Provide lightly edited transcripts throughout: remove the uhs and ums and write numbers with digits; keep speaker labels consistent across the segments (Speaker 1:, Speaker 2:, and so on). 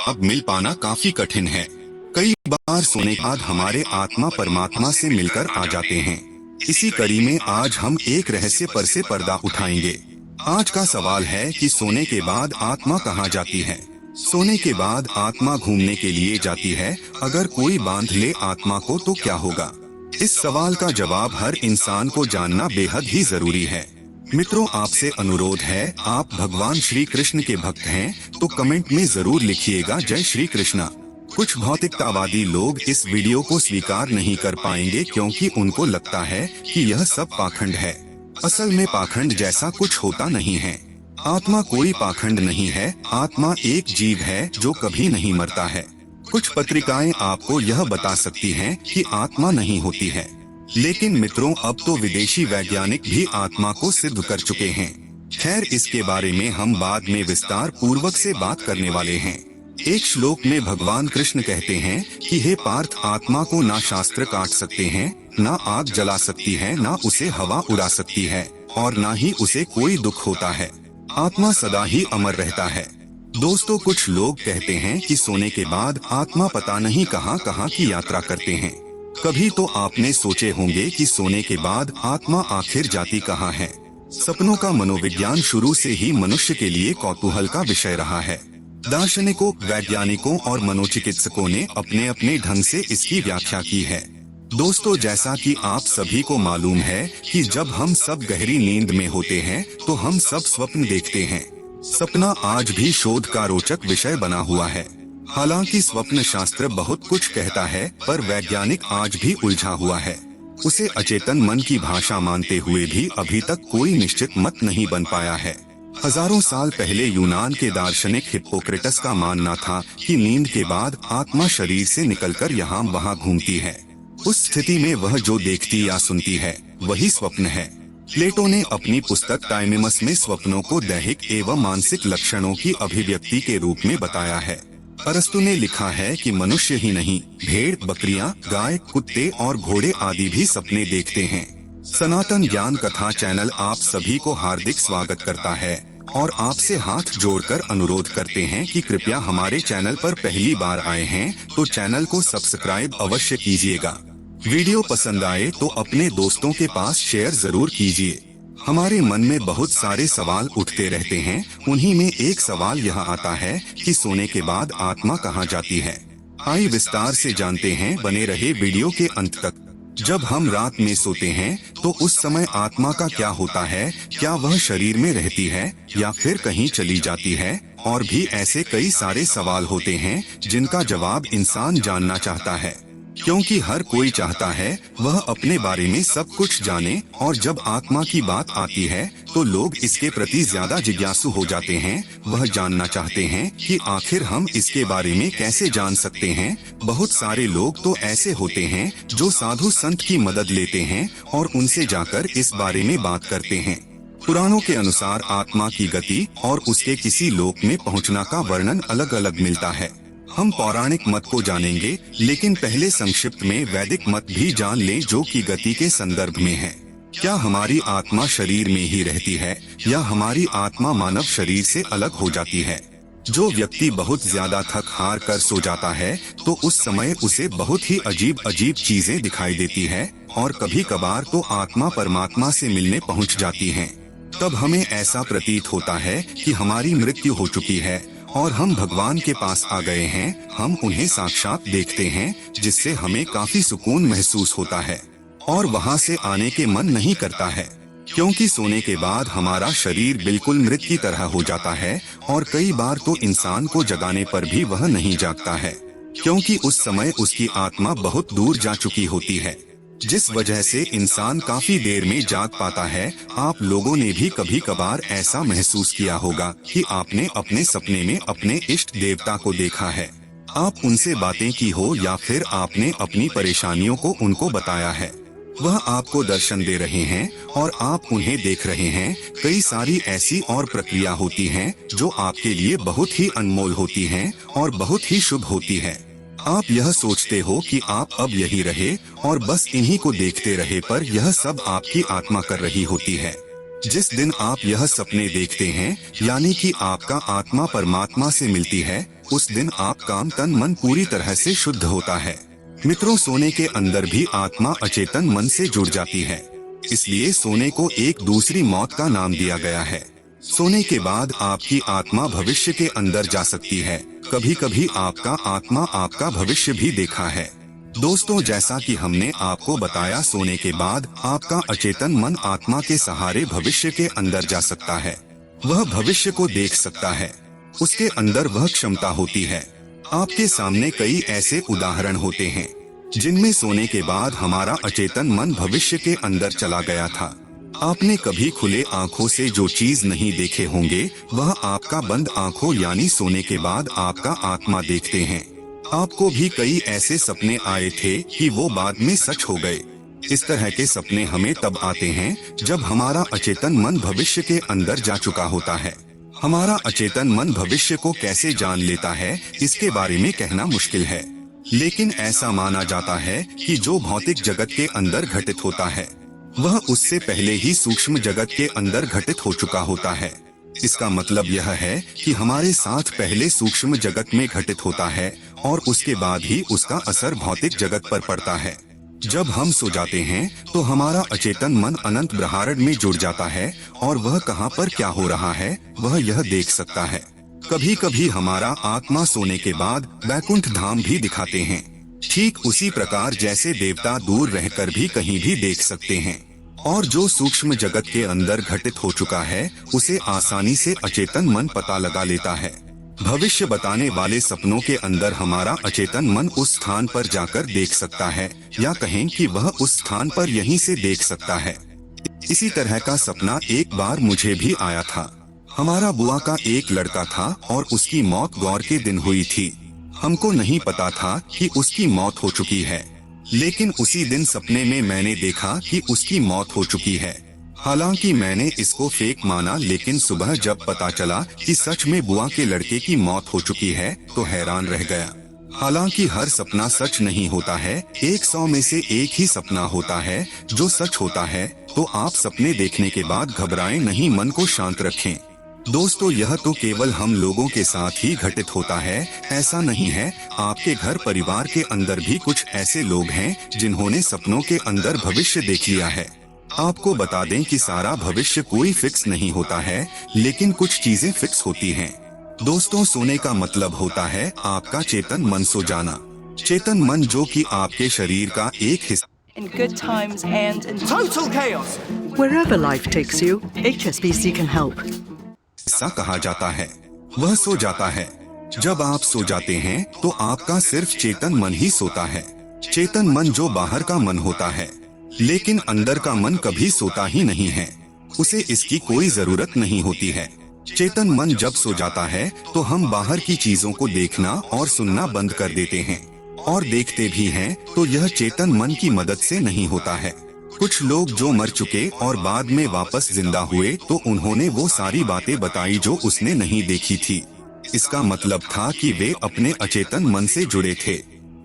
Speaker 1: जवाब मिल पाना काफी कठिन है। कई बार सोने के बाद हमारे आत्मा परमात्मा से मिलकर आ जाते हैं। इसी कड़ी में आज हम एक रहस्य पर से पर्दा उठाएंगे। आज का सवाल है कि सोने के बाद आत्मा कहाँ जाती है। सोने के बाद आत्मा घूमने के लिए जाती है। अगर कोई बांध ले आत्मा को तो क्या होगा? इस सवाल का जवाब हर इंसान को जानना बेहद ही जरूरी है। मित्रों, आपसे अनुरोध है, आप भगवान श्री कृष्ण के भक्त हैं तो कमेंट में जरूर लिखिएगा जय श्री कृष्णा। कुछ भौतिकतावादी लोग इस वीडियो को स्वीकार नहीं कर पाएंगे क्योंकि उनको लगता है कि यह सब पाखंड है। असल में पाखंड जैसा कुछ होता नहीं है। आत्मा कोई पाखंड नहीं है। आत्मा एक जीव है जो कभी नहीं मरता है। कुछ पत्रिकाएं आपको यह बता सकती हैं कि आत्मा नहीं होती है, लेकिन मित्रों, अब तो विदेशी वैज्ञानिक भी आत्मा को सिद्ध कर चुके हैं। खैर, इसके बारे में हम बाद में विस्तार पूर्वक से बात करने वाले हैं। एक श्लोक में भगवान कृष्ण कहते हैं कि हे पार्थ, आत्मा को ना शास्त्र काट सकते हैं, ना आग जला सकती है, ना उसे हवा उड़ा सकती है और ना ही उसे कोई दुख होता है। आत्मा सदा ही अमर रहता है। दोस्तों, कुछ लोग कहते हैं कि सोने के बाद आत्मा पता नहीं कहां कहां की यात्रा करते हैं। कभी तो आपने सोचे होंगे कि सोने के बाद आत्मा आखिर जाती कहां है। सपनों का मनोविज्ञान शुरू से ही मनुष्य के लिए कौतूहल का विषय रहा है। दार्शनिकों, वैज्ञानिकों और मनोचिकित्सकों ने अपने अपने ढंग से इसकी व्याख्या की है। दोस्तों, जैसा कि आप सभी को मालूम है कि जब हम सब गहरी नींद में होते हैं तो हम सब स्वप्न देखते हैं। सपना आज भी शोध का रोचक विषय बना हुआ है। हालांकि स्वप्न शास्त्र बहुत कुछ कहता है, पर वैज्ञानिक आज भी उलझा हुआ है। उसे अचेतन मन की भाषा मानते हुए भी अभी तक कोई निश्चित मत नहीं बन पाया है। हजारों साल पहले यूनान के दार्शनिक हिप्पोक्रेटस का मानना था कि नींद के बाद आत्मा शरीर से निकलकर यहाँ वहाँ घूमती है। उस स्थिति में वह जो देखती या सुनती है वही स्वप्न है। प्लेटो ने अपनी पुस्तक टाइमेमस में स्वप्नों को दैहिक एवं मानसिक लक्षणों की अभिव्यक्ति के रूप में बताया है। अरस्तु ने लिखा है कि मनुष्य ही नहीं, भेड़, बकरियां, गाय, कुत्ते और घोड़े आदि भी सपने देखते हैं। सनातन ज्ञान कथा चैनल आप सभी को हार्दिक स्वागत करता है और आपसे हाथ जोड़कर अनुरोध करते हैं कि कृपया हमारे चैनल पर पहली बार आए हैं तो चैनल को सब्सक्राइब अवश्य कीजिएगा। वीडियो पसंद आए तो अपने दोस्तों के पास शेयर जरूर कीजिए। हमारे मन में बहुत सारे सवाल उठते रहते हैं। उन्हीं में एक सवाल यह आता है कि सोने के बाद आत्मा कहाँ जाती है। आइए विस्तार से जानते हैं, बने रहे वीडियो के अंत तक। जब हम रात में सोते हैं तो उस समय आत्मा का क्या होता है? क्या वह शरीर में रहती है या फिर कहीं चली जाती है? और भी ऐसे कई सारे सवाल होते हैं जिनका जवाब इंसान जानना चाहता है, क्योंकि हर कोई चाहता है वह अपने बारे में सब कुछ जाने। और जब आत्मा की बात आती है तो लोग इसके प्रति ज्यादा जिज्ञासु हो जाते हैं। वह जानना चाहते हैं कि आखिर हम इसके बारे में कैसे जान सकते हैं। बहुत सारे लोग तो ऐसे होते हैं जो साधु संत की मदद लेते हैं और उनसे जाकर इस बारे में बात करते हैं। पुराणों के अनुसार आत्मा की गति और उसके किसी लोक में पहुंचना का वर्णन अलग अलग मिलता है। हम पौराणिक मत को जानेंगे, लेकिन पहले संक्षिप्त में वैदिक मत भी जान लें जो कि गति के संदर्भ में है। क्या हमारी आत्मा शरीर में ही रहती है या हमारी आत्मा मानव शरीर से अलग हो जाती है? जो व्यक्ति बहुत ज्यादा थक हार कर सो जाता है तो उस समय उसे बहुत ही अजीब अजीब चीजें दिखाई देती है और कभी कभार तो आत्मा परमात्मा से मिलने पहुंच जाती है। तब हमें ऐसा प्रतीत होता है कि हमारी मृत्यु हो चुकी है और हम भगवान के पास आ गए हैं। हम उन्हें साक्षात देखते हैं, जिससे हमें काफी सुकून महसूस होता है और वहां से आने के मन नहीं करता है, क्योंकि सोने के बाद हमारा शरीर बिल्कुल मृत की तरह हो जाता है और कई बार तो इंसान को जगाने पर भी वह नहीं जागता है, क्योंकि उस समय उसकी आत्मा बहुत दूर जा चुकी होती है, जिस वजह से इंसान काफी देर में जाग पाता है। आप लोगों ने भी कभी कभार ऐसा महसूस किया होगा कि आपने अपने सपने में अपने इष्ट देवता को देखा है। आप उनसे बातें की हो या फिर आपने अपनी परेशानियों को उनको बताया है। वह आपको दर्शन दे रहे हैं और आप उन्हें देख रहे हैं। कई सारी ऐसी और प्रक्रिया होती हैं जो आपके लिए बहुत ही अनमोल होती हैं और बहुत ही शुभ होती है। आप यह सोचते हो कि आप अब यही रहे और बस इन्हीं को देखते रहे, पर यह सब आपकी आत्मा कर रही होती है। जिस दिन आप यह सपने देखते हैं, यानी कि आपका आत्मा परमात्मा से मिलती है, उस दिन आपका तन मन पूरी तरह से शुद्ध होता है। मित्रों, सोने के अंदर भी आत्मा अचेतन मन से जुड़ जाती है, इसलिए सोने को एक दूसरी मौत का नाम दिया गया है। सोने के बाद आपकी आत्मा भविष्य के अंदर जा सकती है। कभी कभी आपका आत्मा आपका भविष्य भी देखा है। दोस्तों, जैसा कि हमने आपको बताया, सोने के बाद आपका अचेतन मन आत्मा के सहारे भविष्य के अंदर जा सकता है। वह भविष्य को देख सकता है, उसके अंदर वह क्षमता होती है। आपके सामने कई ऐसे उदाहरण होते हैं जिनमें सोने के बाद हमारा अचेतन मन भविष्य के अंदर चला गया था। आपने कभी खुले आंखों से जो चीज नहीं देखे होंगे, वह आपका बंद आंखों यानी सोने के बाद आपका आत्मा देखते हैं। आपको भी कई ऐसे सपने आए थे कि वो बाद में सच हो गए। इस तरह के सपने हमें तब आते हैं जब हमारा अचेतन मन भविष्य के अंदर जा चुका होता है। हमारा अचेतन मन भविष्य को कैसे जान लेता है, इसके बारे में कहना मुश्किल है, लेकिन ऐसा माना जाता है कि जो भौतिक जगत के अंदर घटित होता है, वह उससे पहले ही सूक्ष्म जगत के अंदर घटित हो चुका होता है। इसका मतलब यह है कि हमारे साथ पहले सूक्ष्म जगत में घटित होता है और उसके बाद ही उसका असर भौतिक जगत पर पड़ता है। जब हम सो जाते हैं तो हमारा अचेतन मन अनंत ब्रह्मांड में जुड़ जाता है और वह कहाँ पर क्या हो रहा है वह यह देख सकता है। कभी कभी हमारा आत्मा सोने के बाद वैकुंठ धाम भी दिखाते हैं, ठीक उसी प्रकार जैसे देवता दूर रहकर भी कहीं भी देख सकते हैं। और जो सूक्ष्म जगत के अंदर घटित हो चुका है, उसे आसानी से अचेतन मन पता लगा लेता है। भविष्य बताने वाले सपनों के अंदर हमारा अचेतन मन उस स्थान पर जाकर देख सकता है, या कहें कि वह उस स्थान पर यहीं से देख सकता है। इसी तरह का सपना एक बार मुझे भी आया था। हमारा बुआ का एक लड़का था और उसकी मौत गौर के दिन हुई थी। हमको नहीं पता था कि उसकी मौत हो चुकी है, लेकिन उसी दिन सपने में मैंने देखा कि उसकी मौत हो चुकी है। हालांकि मैंने इसको फेक माना, लेकिन सुबह जब पता चला कि सच में बुआ के लड़के की मौत हो चुकी है तो हैरान रह गया। हालांकि हर सपना सच नहीं होता है, 100 में से एक ही सपना होता है जो सच होता है। तो आप सपने देखने के बाद घबराएं नहीं, मन को शांत रखें। दोस्तों, यह तो केवल हम लोगों के साथ ही घटित होता है, ऐसा नहीं है। आपके घर परिवार के अंदर भी कुछ ऐसे लोग हैं जिन्होंने सपनों के अंदर भविष्य देख लिया है। आपको बता दें कि सारा भविष्य कोई फिक्स नहीं होता है, लेकिन कुछ चीजें फिक्स होती हैं। दोस्तों, सोने का मतलब होता है आपका चेतन मन सो जाना। चेतन मन जो कि आपके शरीर का एक हिस्सा।
Speaker 2: In good times and in
Speaker 3: Total chaos!
Speaker 4: Wherever life takes you, HSBC can help.
Speaker 1: हिस्सा कहा जाता है, वह सो जाता है। जब आप सो जाते हैं तो आपका सिर्फ चेतन मन ही सोता है। चेतन मन जो बाहर का मन होता है, लेकिन अंदर का मन कभी सोता ही नहीं है। उसे इसकी कोई जरूरत नहीं होती है। चेतन मन जब सो जाता है तो हम बाहर की चीजों को देखना और सुनना बंद कर देते हैं, और देखते भी हैं तो यह चेतन मन की मदद से नहीं होता है। कुछ लोग जो मर चुके और बाद में वापस जिंदा हुए, तो उन्होंने वो सारी बातें बताई जो उसने नहीं देखी थी। इसका मतलब था कि वे अपने अचेतन मन से जुड़े थे।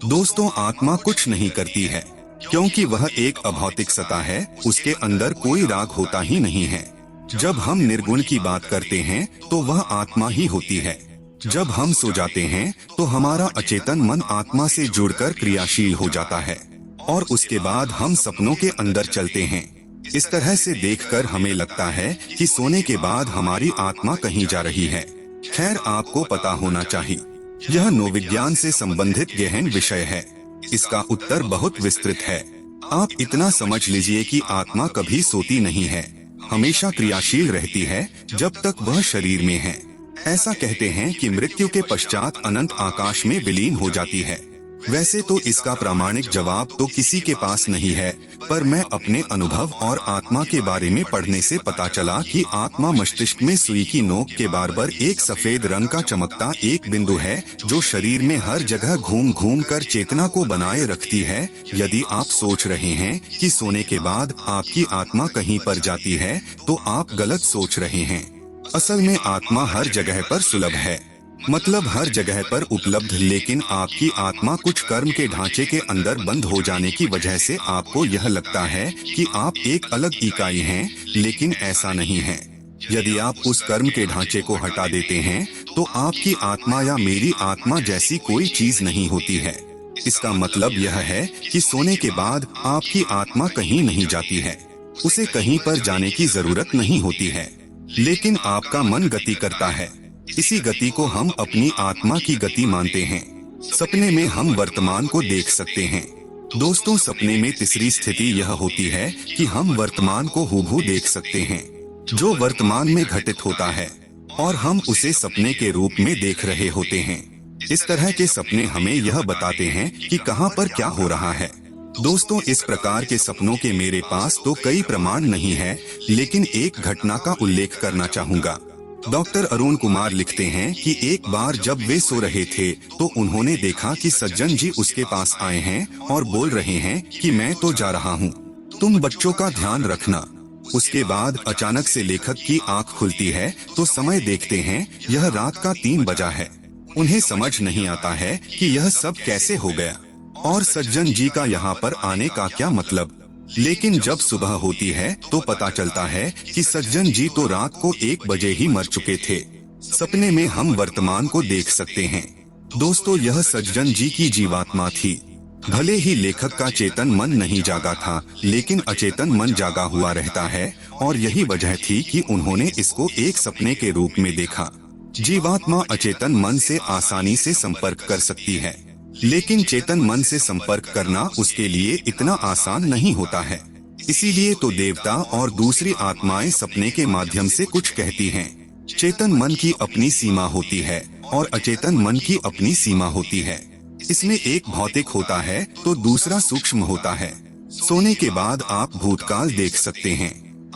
Speaker 1: दोस्तों, आत्मा कुछ नहीं करती है, क्योंकि वह एक अभौतिक सत्ता है। उसके अंदर कोई राग होता ही नहीं है। जब हम निर्गुण की बात करते हैं तो वह आत्मा ही होती है। जब हम सो जाते हैं तो हमारा अचेतन मन आत्मा से जुड़कर क्रियाशील हो जाता है, और उसके बाद हम सपनों के अंदर चलते हैं। इस तरह से देखकर हमें लगता है कि सोने के बाद हमारी आत्मा कहीं जा रही है। खैर, आपको पता होना चाहिए, यह नोविज्ञान से संबंधित गहन विषय है। इसका उत्तर बहुत विस्तृत है। आप इतना समझ लीजिए कि आत्मा कभी सोती नहीं है, हमेशा क्रियाशील रहती है जब तक वह शरीर में है। ऐसा कहते हैं कि मृत्यु के पश्चात अनंत आकाश में विलीन हो जाती है। वैसे तो इसका प्रामाणिक जवाब तो किसी के पास नहीं है, पर मैं अपने अनुभव और आत्मा के बारे में पढ़ने से पता चला कि आत्मा मस्तिष्क में सुई की नोक के बार एक सफेद रंग का चमकता एक बिंदु है, जो शरीर में हर जगह घूम घूम कर चेतना को बनाए रखती है। यदि आप सोच रहे हैं कि सोने के बाद आपकी आत्मा कहीं पर जाती है, तो आप गलत सोच रहे हैं। असल में आत्मा हर जगह पर सुलभ है, मतलब हर जगह पर उपलब्ध, लेकिन आपकी आत्मा कुछ कर्म के ढांचे के अंदर बंद हो जाने की वजह से आपको यह लगता है कि आप एक अलग इकाई हैं, लेकिन ऐसा नहीं है। यदि आप उस कर्म के ढांचे को हटा देते हैं तो आपकी आत्मा या मेरी आत्मा जैसी कोई चीज नहीं होती है। इसका मतलब यह है कि सोने के बाद आपकी आत्मा कहीं नहीं जाती है, उसे कहीं पर जाने की जरूरत नहीं होती है, लेकिन आपका मन गति करता है। इसी गति को हम अपनी आत्मा की गति मानते हैं। सपने में हम वर्तमान को देख सकते हैं। दोस्तों, सपने में तीसरी स्थिति यह होती है कि हम वर्तमान को हूबहू देख सकते हैं, जो वर्तमान में घटित होता है, और हम उसे सपने के रूप में देख रहे होते हैं। इस तरह के सपने हमें यह बताते हैं कि कहां पर क्या हो रहा है। दोस्तों, इस प्रकार के सपनों के मेरे पास तो कई प्रमाण नहीं है, लेकिन एक घटना का उल्लेख करना चाहूँगा। डॉक्टर अरुण कुमार लिखते हैं कि एक बार जब वे सो रहे थे तो उन्होंने देखा कि सज्जन जी उसके पास आए हैं और बोल रहे हैं कि मैं तो जा रहा हूँ, तुम बच्चों का ध्यान रखना। उसके बाद अचानक से लेखक की आंख खुलती है तो समय देखते हैं यह रात का 3 बजा है। उन्हें समझ नहीं आता है कि यह सब कैसे हो गया और सज्जन जी का यहाँ पर आने का क्या मतलब। लेकिन जब सुबह होती है तो पता चलता है कि सज्जन जी तो रात को 1 बजे ही मर चुके थे। सपने में हम वर्तमान को देख सकते हैं। दोस्तों, यह सज्जन जी की जीवात्मा थी। भले ही लेखक का चेतन मन नहीं जागा था, लेकिन अचेतन मन जागा हुआ रहता है, और यही वजह थी कि उन्होंने इसको एक सपने के रूप में देखा। जीवात्मा अचेतन मन से आसानी से संपर्क कर सकती है, लेकिन चेतन मन से संपर्क करना उसके लिए इतना आसान नहीं होता है। इसीलिए तो देवता और दूसरी आत्माएं सपने के माध्यम से कुछ कहती हैं। चेतन मन की अपनी सीमा होती है और अचेतन मन की अपनी सीमा होती है। इसमें एक भौतिक होता है तो दूसरा सूक्ष्म होता है। सोने के बाद आप भूतकाल देख सकते हैं।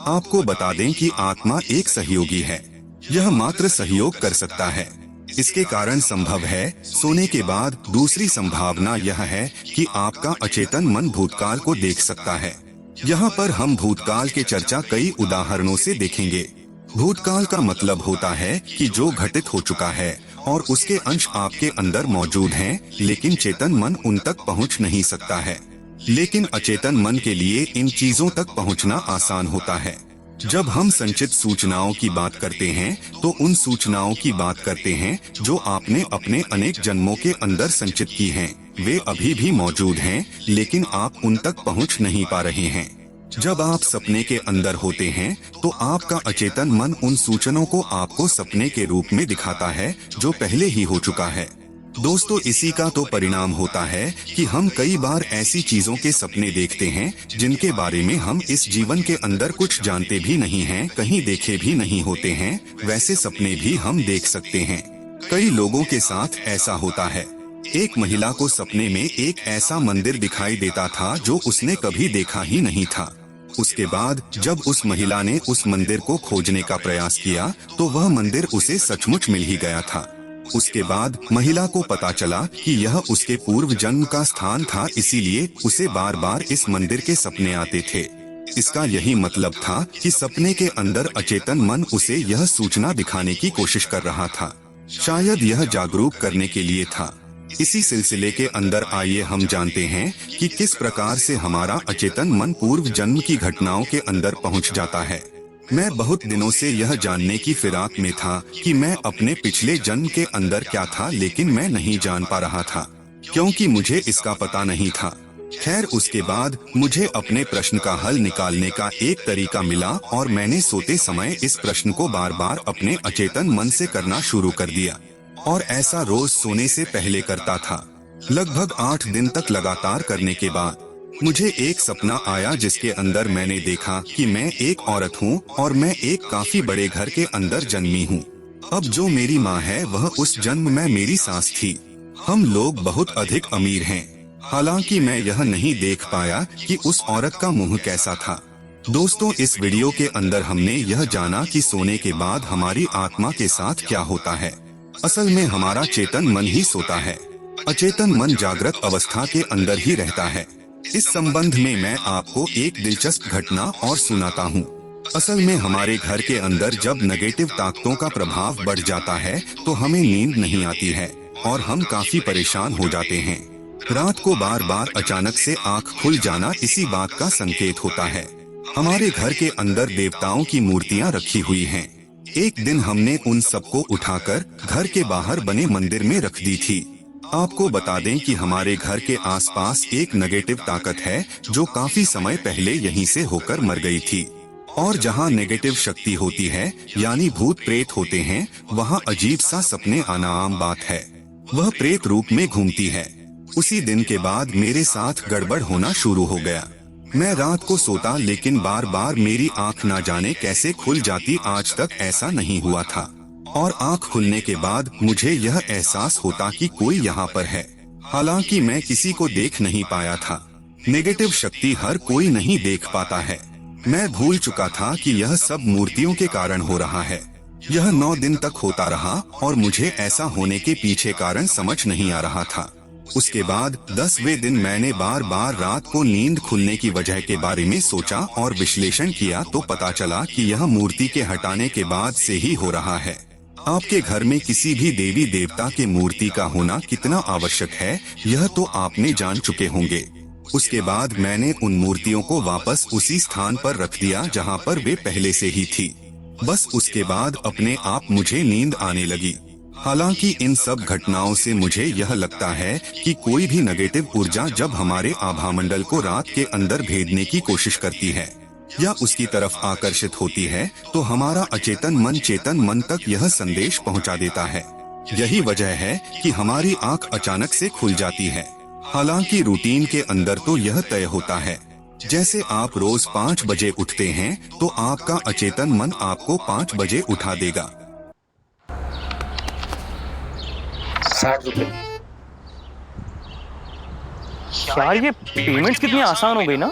Speaker 1: आपको बता दें कि आत्मा एक सहयोगी है, यह मात्र सहयोग कर सकता है। इसके कारण संभव है सोने के बाद दूसरी संभावना यह है कि आपका अचेतन मन भूतकाल को देख सकता है। यहाँ पर हम भूतकाल के चर्चा कई उदाहरणों से देखेंगे। भूतकाल का मतलब होता है कि जो घटित हो चुका है और उसके अंश आपके अंदर मौजूद हैं, लेकिन चेतन मन उन तक पहुँच नहीं सकता है। लेकिन अचेतन मन के लिए इन चीजों तक पहुँचना आसान होता है। जब हम संचित सूचनाओं की बात करते हैं तो उन सूचनाओं की बात करते हैं जो आपने अपने अनेक जन्मों के अंदर संचित की हैं। वे अभी भी मौजूद हैं, लेकिन आप उन तक पहुंच नहीं पा रहे हैं। जब आप सपने के अंदर होते हैं तो आपका अचेतन मन उन सूचनाओं को आपको सपने के रूप में दिखाता है जो पहले ही हो चुका है। दोस्तों, इसी का तो परिणाम होता है कि हम कई बार ऐसी चीजों के सपने देखते हैं जिनके बारे में हम इस जीवन के अंदर कुछ जानते भी नहीं हैं, कहीं देखे भी नहीं होते हैं। वैसे सपने भी हम देख सकते हैं। कई लोगों के साथ ऐसा होता है। एक महिला को सपने में एक ऐसा मंदिर दिखाई देता था जो उसने कभी देखा ही नहीं था। उसके बाद जब उस महिला ने उस मंदिर को खोजने का प्रयास किया तो वह मंदिर उसे सचमुच मिल ही गया था। उसके बाद महिला को पता चला कि यह उसके पूर्व जन्म का स्थान था, इसीलिए उसे बार बार इस मंदिर के सपने आते थे। इसका यही मतलब था कि सपने के अंदर अचेतन मन उसे यह सूचना दिखाने की कोशिश कर रहा था। शायद यह जागरूक करने के लिए था। इसी सिलसिले के अंदर आइए हम जानते हैं कि किस प्रकार से हमारा अचेतन मन पूर्व जन्म की घटनाओं के अंदर पहुंच जाता है। मैं बहुत दिनों से यह जानने की फिराक में था कि मैं अपने पिछले जन्म के अंदर क्या था, लेकिन मैं नहीं जान पा रहा था क्योंकि मुझे इसका पता नहीं था। खैर, उसके बाद मुझे अपने प्रश्न का हल निकालने का एक तरीका मिला और मैंने सोते समय इस प्रश्न को बार बार अपने अचेतन मन से करना शुरू कर दिया, और ऐसा रोज सोने से पहले करता था। लगभग 8 दिन तक लगातार करने के बाद मुझे एक सपना आया जिसके अंदर मैंने देखा कि मैं एक औरत हूँ और मैं एक काफी बड़े घर के अंदर जन्मी हूँ। अब जो मेरी माँ है वह उस जन्म में मेरी सास थी। हम लोग बहुत अधिक अमीर हैं। हालांकि मैं यह नहीं देख पाया कि उस औरत का मुंह कैसा था। दोस्तों, इस वीडियो के अंदर हमने यह जाना कि सोने के बाद हमारी आत्मा के साथ क्या होता है। असल में हमारा चेतन मन ही सोता है, अचेतन मन जागृत अवस्था के अंदर ही रहता है। इस संबंध में मैं आपको एक दिलचस्प घटना और सुनाता हूँ। असल में हमारे घर के अंदर जब नेगेटिव ताकतों का प्रभाव बढ़ जाता है तो हमें नींद नहीं आती है और हम काफी परेशान हो जाते हैं। रात को बार बार अचानक से आंख खुल जाना इसी बात का संकेत होता है। हमारे घर के अंदर देवताओं की मूर्तियाँ रखी हुई हैं। एक दिन हमने उन सबको उठाकर घर के बाहर बने मंदिर में रख दी थी। आपको बता दें कि हमारे घर के आसपास एक नेगेटिव ताकत है जो काफी समय पहले यहीं से होकर मर गई थी। और जहाँ नेगेटिव शक्ति होती है यानी भूत प्रेत होते हैं, वहाँ अजीब सा सपने आना आम बात है। वह प्रेत रूप में घूमती है। उसी दिन के बाद मेरे साथ गड़बड़ होना शुरू हो गया। मैं रात को सोता लेकिन बार बार मेरी आंख ना जाने कैसे खुल जाती, आज तक ऐसा नहीं हुआ था। और आंख खुलने के बाद मुझे यह एहसास होता कि कोई यहाँ पर है, हालांकि मैं किसी को देख नहीं पाया था। नेगेटिव शक्ति हर कोई नहीं देख पाता है। मैं भूल चुका था कि यह सब मूर्तियों के कारण हो रहा है। यह 9 दिन तक होता रहा और मुझे ऐसा होने के पीछे कारण समझ नहीं आ रहा था। उसके बाद 10वें दिन मैंने बार बार रात को नींद खुलने की वजह के बारे में सोचा और विश्लेषण किया तो पता चला कि यह मूर्ति के हटाने के बाद से ही हो रहा है। आपके घर में किसी भी देवी देवता के मूर्ति का होना कितना आवश्यक है, यह तो आपने जान चुके होंगे। उसके बाद मैंने उन मूर्तियों को वापस उसी स्थान पर रख दिया जहाँ पर वे पहले से ही थी। बस उसके बाद अपने आप मुझे नींद आने लगी। हालांकि इन सब घटनाओं से मुझे यह लगता है कि कोई भी नेगेटिव ऊर्जा जब हमारे आभामंडल को रात के अंदर भेदने की कोशिश करती है या उसकी तरफ आकर्षित होती है, तो हमारा अचेतन मन चेतन मन तक यह संदेश पहुंचा देता है। यही वजह है कि हमारी आंख अचानक से खुल जाती है। हालांकि रूटीन के अंदर तो यह तय होता है। जैसे आप रोज 5 बजे उठते हैं तो आपका अचेतन मन आपको 5 बजे उठा देगा।
Speaker 3: 60 रुपए।
Speaker 5: यार ये पेमेंट्स कितनी आसान हो गई ना।